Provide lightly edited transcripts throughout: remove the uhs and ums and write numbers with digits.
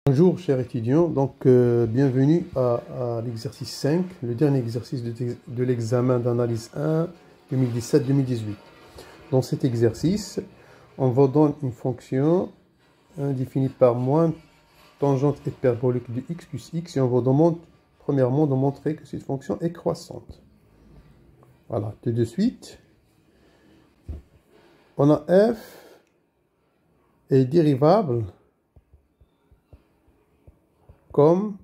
Bonjour chers étudiants, bienvenue à l'exercice 5, le dernier exercice de l'examen d'analyse 1 2017-2018. Dans cet exercice, on vous donne une fonction définie par moins tangente hyperbolique de x plus x et on vous demande premièrement de montrer que cette fonction est croissante. Voilà, tout de suite, on a f est dérivable comme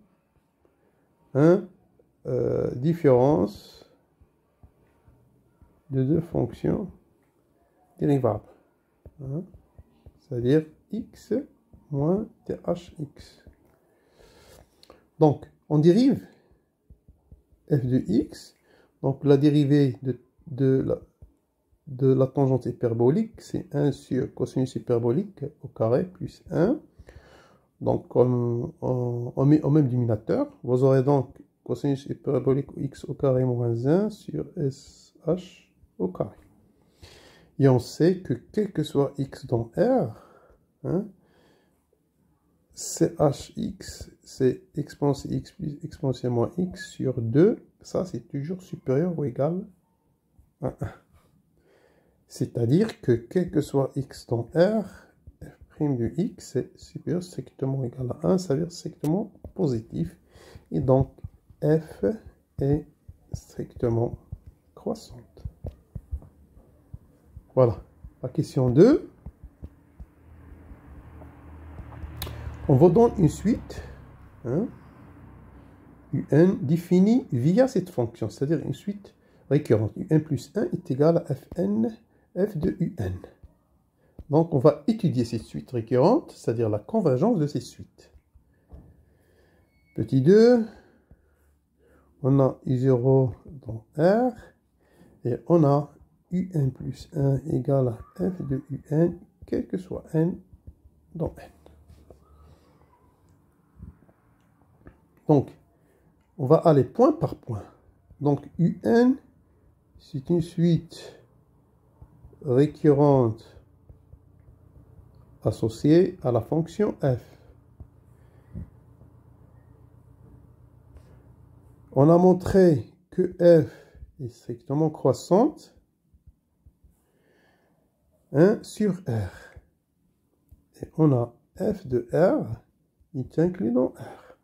différence de deux fonctions dérivables, c'est-à-dire x moins thx. Donc, on dérive f de x, donc la dérivée de la tangente hyperbolique, c'est 1 sur cosinus hyperbolique au carré plus 1. Donc, on met au même dénominateur. Vous aurez donc cosinus hyperbolique x au carré moins 1 sur sh au carré. Et on sait que quel que soit x dans R, chx, c'est exponentielle x plus exponentielle moins x sur 2. Ça, c'est toujours supérieur ou égal à 1. C'est-à-dire que quel que soit x dans R, f' de x est supérieur strictement égal à 1, ça veut dire strictement positif. Et donc, f est strictement croissante. Voilà. La question 2. On vous donne une suite, un définie via cette fonction, c'est-à-dire une suite récurrente. Un plus 1 est égal à fn, f de un. Donc, on va étudier cette suite récurrente, c'est-à-dire la convergence de ces suites. Petit 2, on a u0 dans R, et on a un plus 1 égale à f de un, quel que soit n dans n. Donc, on va aller point par point. Donc, un, c'est une suite récurrente associée à la fonction f. On a montré que f est strictement croissante sur R. Et on a f de R est inclus dans R.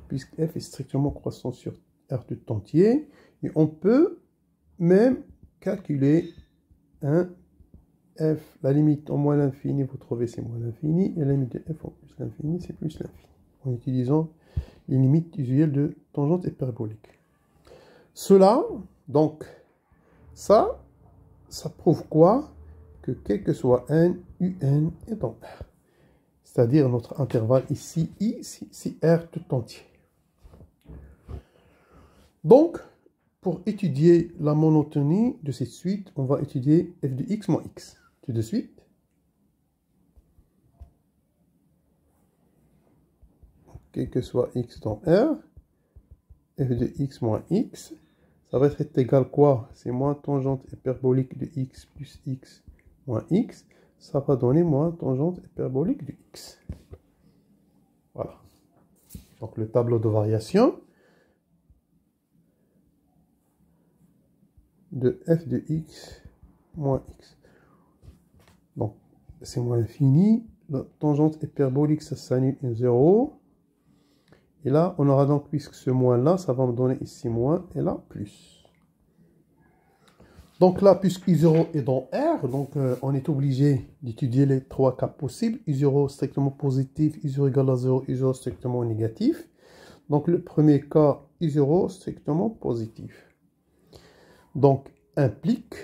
Puisque f est strictement croissant sur R tout entier, et on peut même calculer f, la limite en moins l'infini, vous trouvez c'est moins l'infini, et la limite de f en plus l'infini, c'est plus l'infini, en utilisant les limites usuelles de tangente hyperbolique. Cela, donc, ça prouve quoi? Que quel que soit n, un est dans R. C'est-à-dire notre intervalle ici, I, c'est R tout entier. Donc, pour étudier la monotonie de cette suite, on va étudier f de x moins x. Tout de suite. Quel que soit x dans R, f de x moins x, ça va être égal à quoi? C'est moins tangente hyperbolique de x plus x moins x. Ça va donner moins tangente hyperbolique de x. Voilà. Donc le tableau de variation de f de x moins x. Donc c'est moins l'infini. La tangente hyperbolique, ça s'annule à 0. Et là, on aura donc, puisque ce moins-là, ça va me donner ici moins, et là, plus. Donc là, puisque I0 est dans R, donc on est obligé d'étudier les trois cas possibles. I0 strictement positif, I0 égale à 0, I0 strictement négatif. Donc le premier cas, I0 strictement positif. Donc, implique,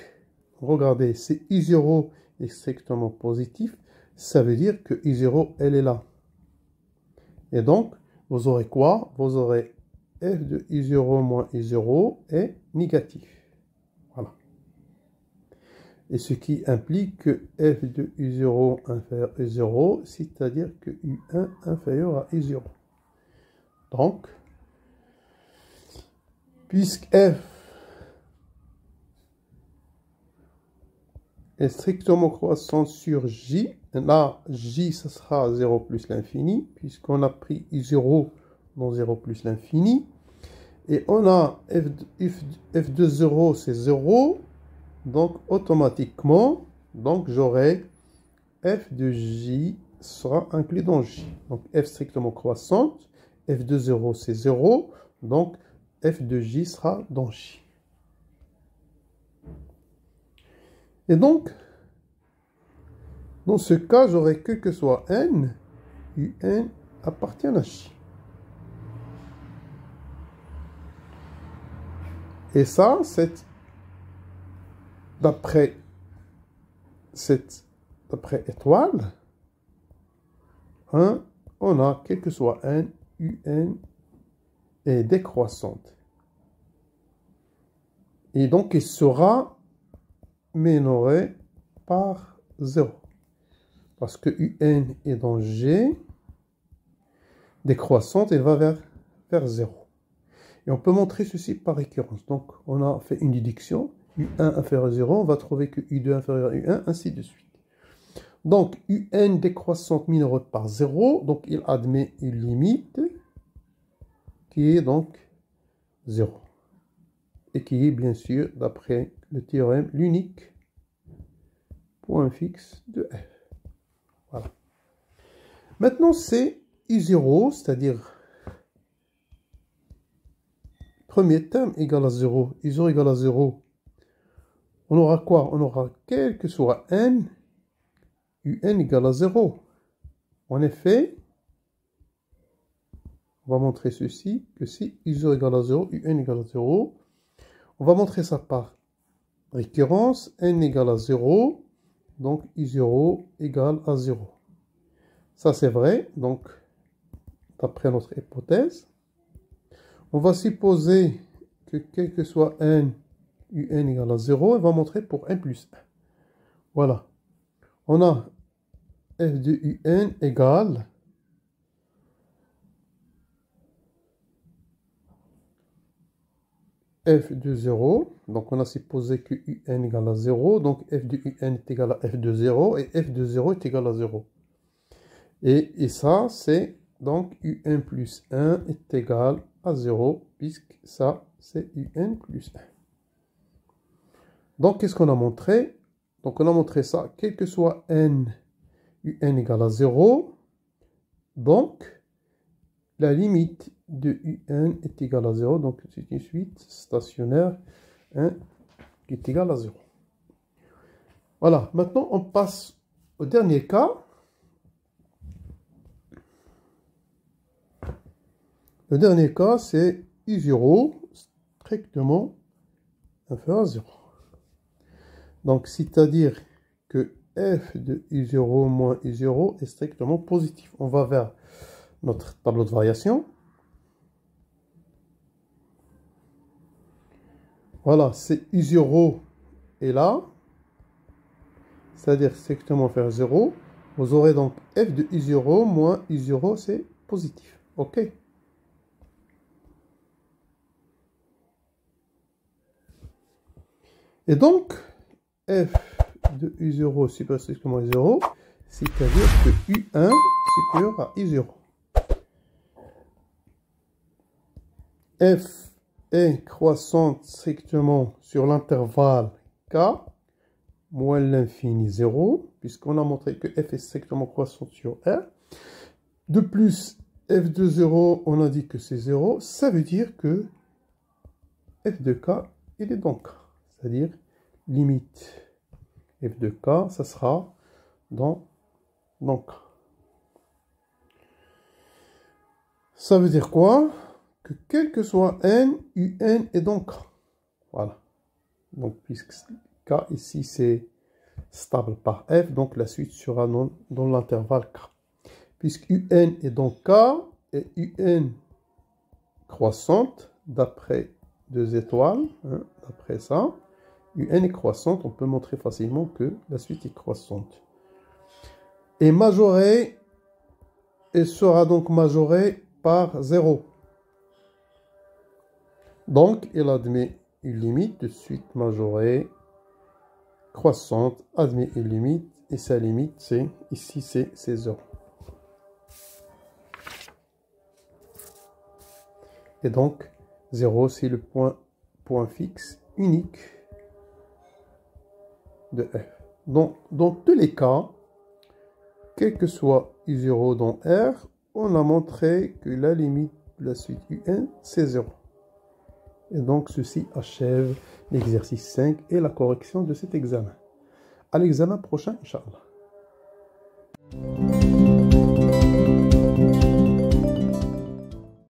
regardez, si I0 est strictement positif, ça veut dire que I0, elle est là. Et donc, vous aurez quoi? Vous aurez f de I0 moins I0 est négatif. Voilà. Et ce qui implique que f de I0 inférieur à I0, c'est-à-dire que U1 inférieur à I0. Donc, puisque f est strictement croissante sur J. Là, J, ce sera 0 plus l'infini, puisqu'on a pris I0 dans 0 plus l'infini. Et on a f de 0, c'est 0. Donc, automatiquement, j'aurai f de J sera inclus dans J. Donc, f strictement croissante, f de 0, c'est 0. Donc, f de J sera dans J. Et donc, dans ce cas, j'aurai quel que soit n, un appartient à J. Et ça, c'est d'après étoile, hein, on a quel que soit n, un est décroissante. Et donc, il sera minoré par 0. Parce que un est dans G, décroissante, elle va vers 0. Et on peut montrer ceci par récurrence. Donc, on a fait une déduction. U1 inférieur à 0, on va trouver que U2 inférieur à U1, ainsi de suite. Donc, UN décroissante minorée par 0. Donc, il admet une limite qui est donc 0. Et qui est, bien sûr, d'après le théorème, l'unique point fixe de F. Voilà. Maintenant, c'est I0, c'est-à-dire premier terme égal à 0. I0 égale à 0. On aura quoi? On aura quel que soit n, un égale à 0. En effet, on va montrer ceci, que si I0 égale à 0, un égale à 0, on va montrer ça par récurrence, n égale à 0, donc I0 égale à 0. Ça c'est vrai, donc d'après notre hypothèse. On va supposer que quel que soit n, un égale à 0, on va montrer pour n plus 1. Voilà. On a f de un égale f de 0. Donc on a supposé que un égale à 0. Donc f de un est égal à f de 0. Et f de 0 est égal à 0. Et ça, c'est donc un plus 1 est égal à 0. Puisque ça, c'est un plus 1. Donc, qu'est-ce qu'on a montré? Donc, on a montré ça, quel que soit n, un égale à 0. Donc, la limite de un est égale à 0. Donc, c'est une suite stationnaire qui est égale à 0. Voilà. Maintenant, on passe au dernier cas. Le dernier cas, c'est I0 strictement inférieur à 0. Donc, c'est-à-dire que f de I0 moins I0 est strictement positif. On va vers notre tableau de variation. Voilà, c'est I0 est là. C'est-à-dire strictement inférieur à 0. Vous aurez donc f de I0 moins I0, c'est positif. OK? Et donc, f de I0 supérieur strictement à I0, c'est-à-dire que U1 supérieur à I0. F est croissante strictement sur l'intervalle K moins l'infini 0, puisqu'on a montré que f est strictement croissante sur R. De plus, f de 0, on a dit que c'est 0, ça veut dire que f de K, il est donc K. C'est-à-dire, limite f de K, ça sera dans K. Ça veut dire quoi? Que quel que soit n, un est donc K. Voilà. Donc, puisque K ici, c'est stable par f, donc la suite sera dans l'intervalle K. Puisque un est donc K, et un croissante, d'après deux étoiles, hein, d'après ça, un est croissante, on peut montrer facilement que la suite est croissante. Et majorée, elle sera donc majorée par 0. Donc, il admet une limite de suite majorée croissante admet une limite, et sa limite, c'est, ici, c'est 0. Et donc, 0, c'est le point fixe unique de f. Donc, dans tous les cas, quel que soit U0 dans R, on a montré que la limite de la suite UN, c'est 0. Et donc, ceci achève l'exercice 5 et la correction de cet examen. À l'examen prochain, Inch'Allah.